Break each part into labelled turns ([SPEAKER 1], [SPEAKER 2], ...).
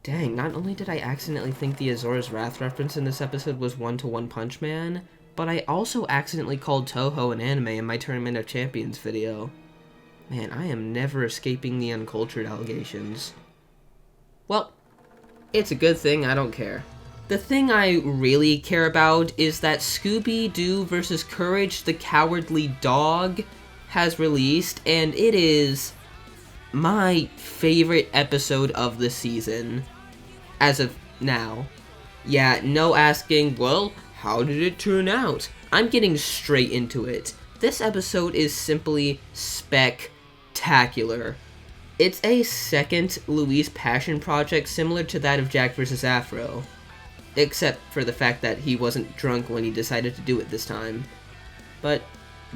[SPEAKER 1] Dang, not only did I accidentally think the Azora's Wrath reference in this episode was one-to-one Punch Man, but I also accidentally called Toho an anime in my Tournament of Champions video. Man, I am never escaping the uncultured allegations. Well, it's a good thing I don't care. The thing I really care about is that Scooby-Doo vs. Courage the Cowardly Dog has released, and it is my favorite episode of the season, as of now. Yeah, no asking, well, how did it turn out? I'm getting straight into it. This episode is simply spectacular. It's a second Louise passion project similar to that of Jack vs. Afro, except for the fact that he wasn't drunk when he decided to do it this time. But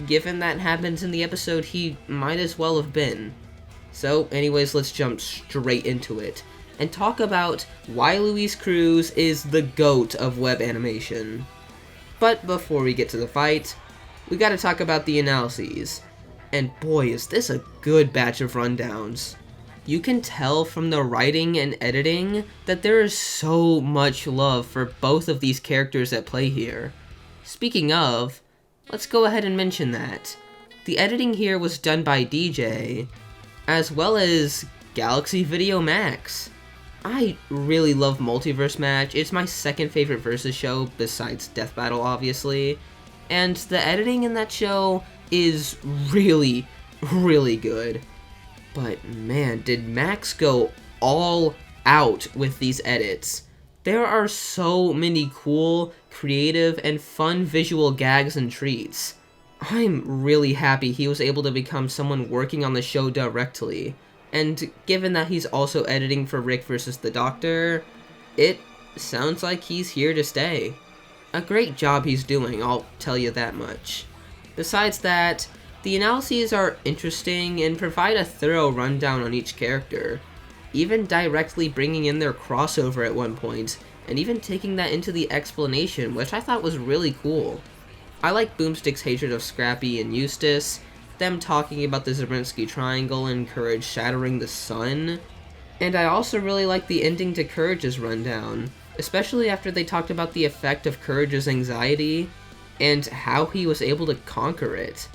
[SPEAKER 1] given that happens in the episode, he might as well have been. So anyways, let's jump straight into it and talk about why Luis Cruz is the GOAT of web animation. But before we get to the fight, we gotta talk about the analyses. And boy, is this a good batch of rundowns. You can tell from the writing and editing that there is so much love for both of these characters at play here. Speaking of, let's go ahead and mention that. The editing here was done by DJ, as well as Galaxy Video Max. I really love Multiverse Match. It's my second favorite Versus show, besides Death Battle, obviously. And the editing in that show is really, really good. But man, did Max go all out with these edits. There are so many cool, creative, and fun visual gags and treats. I'm really happy he was able to become someone working on the show directly. And given that he's also editing for Rick vs. the Doctor, it sounds like he's here to stay. A great job he's doing, I'll tell you that much. Besides that, the analyses are interesting and provide a thorough rundown on each character, even directly bringing in their crossover at one point, and even taking that into the explanation, which I thought was really cool. I like Boomstick's hatred of Scrappy and Eustace, them talking about the Zabriskie Triangle and Courage shattering the sun, and I also really like the ending to Courage's rundown, especially after they talked about the effect of Courage's anxiety and how he was able to conquer it.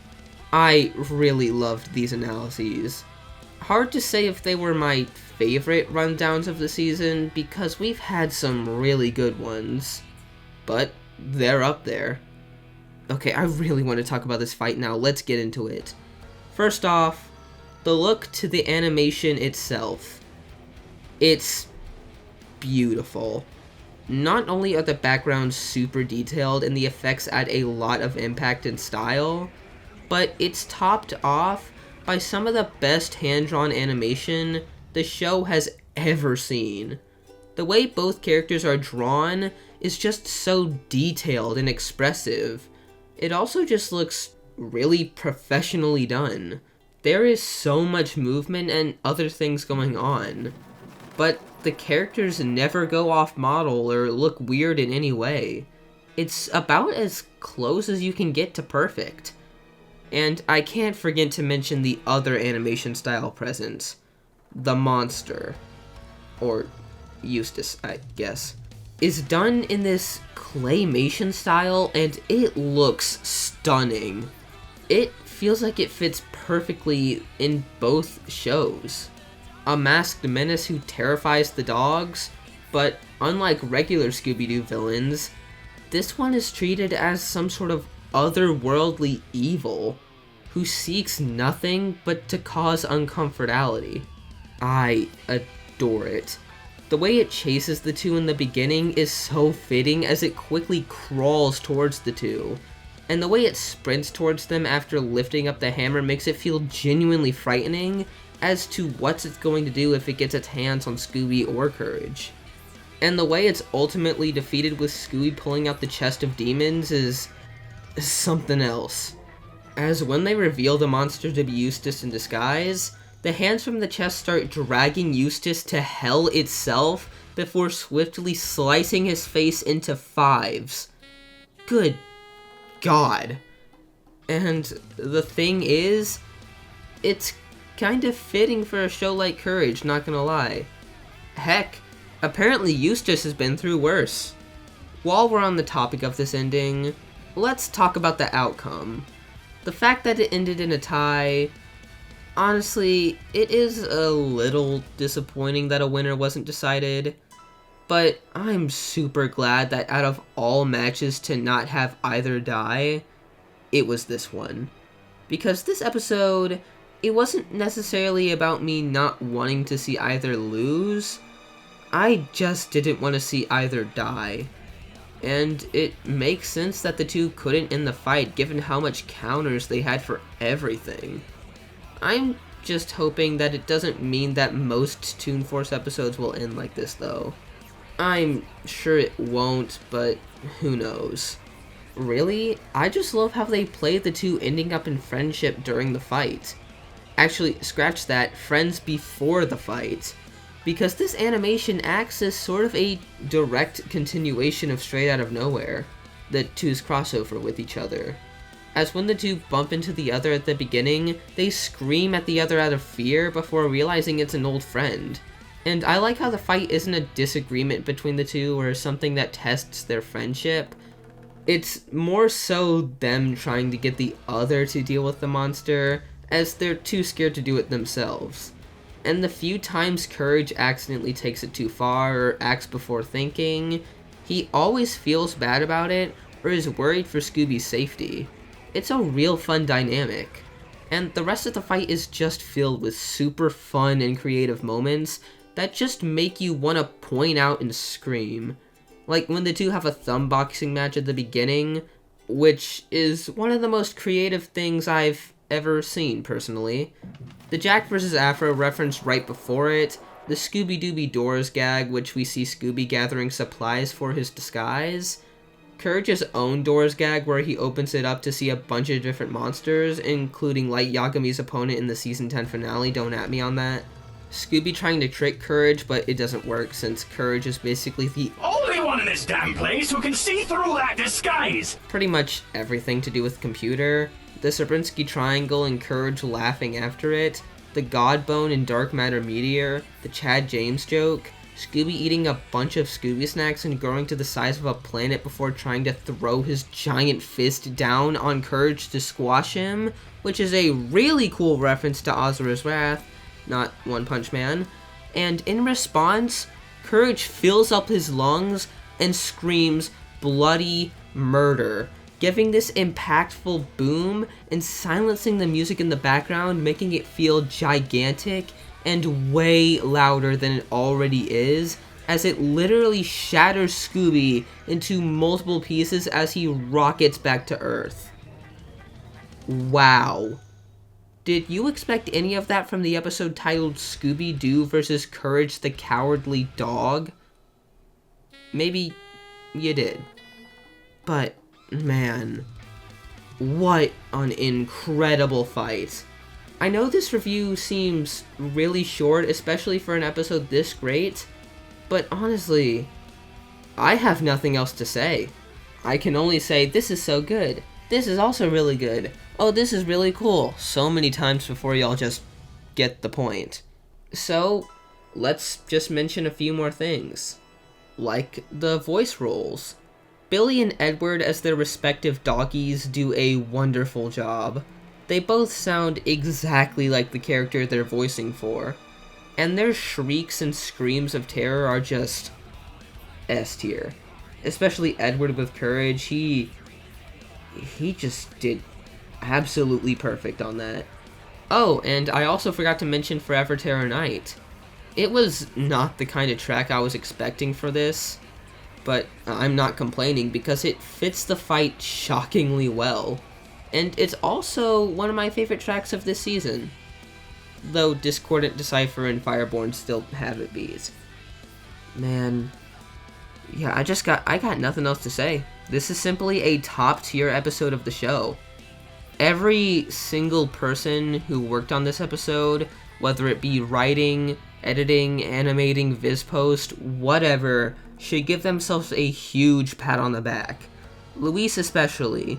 [SPEAKER 1] I really loved these analyses. Hard to say if they were my favorite rundowns of the season, because we've had some really good ones, but they're up there. Okay, I really want to talk about this fight now. Let's get into it. First off, the look to the animation itself. It's beautiful. Not only are the backgrounds super detailed and the effects add a lot of impact and style, but it's topped off by some of the best hand-drawn animation the show has ever seen. The way both characters are drawn is just so detailed and expressive. It also just looks really professionally done. There is so much movement and other things going on, but the characters never go off model or look weird in any way. It's about as close as you can get to perfect. And I can't forget to mention the other animation style present. The monster, or Eustace, I guess, is done in this claymation style, and it looks stunning. It feels like it fits perfectly in both shows. A masked menace who terrifies the dogs, but unlike regular Scooby-Doo villains, this one is treated as some sort of otherworldly evil who seeks nothing but to cause uncomfortability. I adore it. The way it chases the two in the beginning is so fitting as it quickly crawls towards the two, and the way it sprints towards them after lifting up the hammer makes it feel genuinely frightening as to what it's going to do if it gets its hands on Scooby or Courage. And the way it's ultimately defeated with Scooby pulling out the chest of demons is something else. As when they reveal the monster to be Eustace in disguise, the hands from the chest start dragging Eustace to hell itself before swiftly slicing his face into fives. Good God. And the thing is, it's kind of fitting for a show like Courage, not gonna lie. Heck, Apparently Eustace has been through worse. While we're on the topic of this ending, let's talk about the outcome. The fact that it ended in a tie, honestly, it is a little disappointing that a winner wasn't decided, but I'm super glad that out of all matches to not have either die, it was this one. Because this episode, it wasn't necessarily about me not wanting to see either lose, I just didn't want to see either die. And it makes sense that the two couldn't end the fight given how much counters they had for everything. I'm just hoping that it doesn't mean that most Toon Force episodes will end like this though. I'm sure it won't, but who knows. Really, I just love how they played the two ending up in friendship during the fight. Actually, scratch that, friends before the fight. Because this animation acts as sort of a direct continuation of Straight Out of Nowhere, the two's crossover with each other. As when the two bump into the other at the beginning, they scream at the other out of fear before realizing it's an old friend. And I like how the fight isn't a disagreement between the two or something that tests their friendship. It's more so them trying to get the other to deal with the monster, as they're too scared to do it themselves. And the few times Courage accidentally takes it too far or acts before thinking, he always feels bad about it or is worried for Scooby's safety. It's a real fun dynamic. And the rest of the fight is just filled with super fun and creative moments that just make you want to point out and scream. Like when the two have a thumb boxing match at the beginning, which is one of the most creative things I've ever seen, personally. The Jack vs. Afro reference right before it, the Scooby-Dooby Doors gag, which we see Scooby gathering supplies for his disguise, Courage's own Doors gag where he opens it up to see a bunch of different monsters, including Light Yagami's opponent in the season 10 finale, don't at me on that. Scooby trying to trick Courage, but it doesn't work since Courage is basically the
[SPEAKER 2] only one in this damn place who can see through that disguise!
[SPEAKER 1] Pretty much everything to do with computer. The Sabrinsky Triangle and Courage laughing after it, the Godbone and Dark Matter Meteor, the Chad James joke, Scooby eating a bunch of Scooby snacks and growing to the size of a planet before trying to throw his giant fist down on Courage to squash him, which is a really cool reference to Azura's Wrath, not One Punch Man. And in response, Courage fills up his lungs and screams bloody murder, giving this impactful boom and silencing the music in the background, making it feel gigantic and way louder than it already is, as it literally shatters Scooby into multiple pieces as he rockets back to Earth. Wow. Did you expect any of that from the episode titled Scooby-Doo vs. Courage the Cowardly Dog? Maybe you did. But man, what an incredible fight. I know this review seems really short, especially for an episode this great, but honestly, I have nothing else to say. I can only say this is so good, this is also really good, oh this is really cool, so many times before y'all just get the point. So, let's just mention a few more things. Like the voice roles. Billy and Edward as their respective doggies do a wonderful job. They both sound exactly like the character they're voicing for, and their shrieks and screams of terror are just S tier. Especially Edward with Courage, he just did absolutely perfect on that. Oh, and I also forgot to mention Forever Terror Night. It was not the kind of track I was expecting for this, but I'm not complaining because it fits the fight shockingly well. And it's also one of my favorite tracks of this season. Though Discordant Decipher and Fireborn still have it beat. Man, yeah, I got nothing else to say. This is simply a top tier episode of the show. Every single person who worked on this episode, whether it be writing, editing, animating, vispost, whatever, should give themselves a huge pat on the back. Luis especially.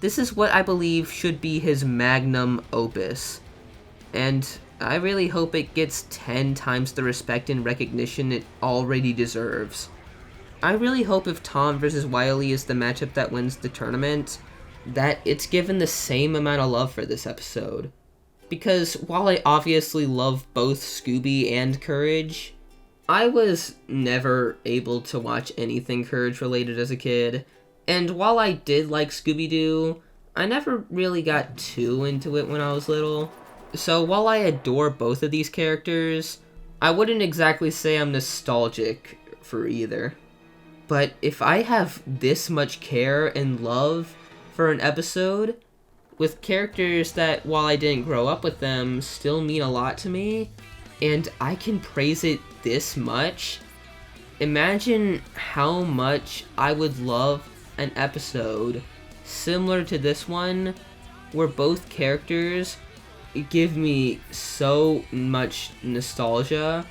[SPEAKER 1] This is what I believe should be his magnum opus. And I really hope it gets 10 times the respect and recognition it already deserves. I really hope if Tom versus Wily is the matchup that wins the tournament, that it's given the same amount of love for this episode. Because while I obviously love both Scooby and Courage, I was never able to watch anything Courage related as a kid, and while I did like Scooby-Doo, I never really got too into it when I was little. So while I adore both of these characters, I wouldn't exactly say I'm nostalgic for either. But if I have this much care and love for an episode, with characters that, while I didn't grow up with them, still mean a lot to me, and I can praise it this much, imagine how much I would love an episode similar to this one, where both characters give me so much nostalgia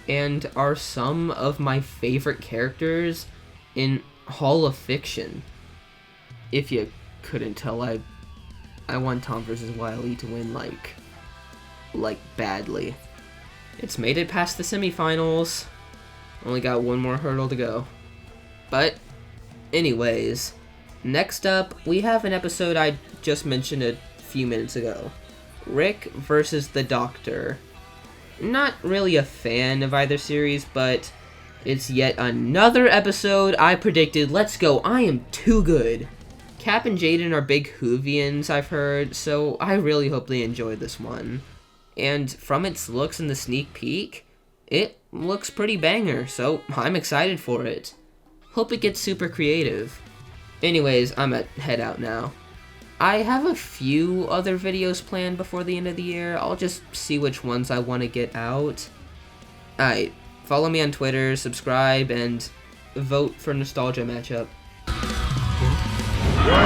[SPEAKER 1] and are some of my favorite characters in Hall of Fiction. If you couldn't tell, I want Tom vs. Wily to win, like badly. It's made it past the semifinals. Only got one more hurdle to go. But, anyways, next up, we have an episode I just mentioned a few minutes ago. Rick versus the Doctor. Not really a fan of either series, but it's yet another episode I predicted. Let's go, I am too good. Cap and Jaden are big Whovians, I've heard, so I really hope they enjoy this one. And from its looks in the sneak peek, it looks pretty banger, so I'm excited for it. Hope it gets super creative. Anyways, I'm at head out now. I have a few other videos planned before the end of the year. I'll just see which ones I want to get out. Alright, follow me on Twitter, subscribe, and vote for Nostalgia Matchup.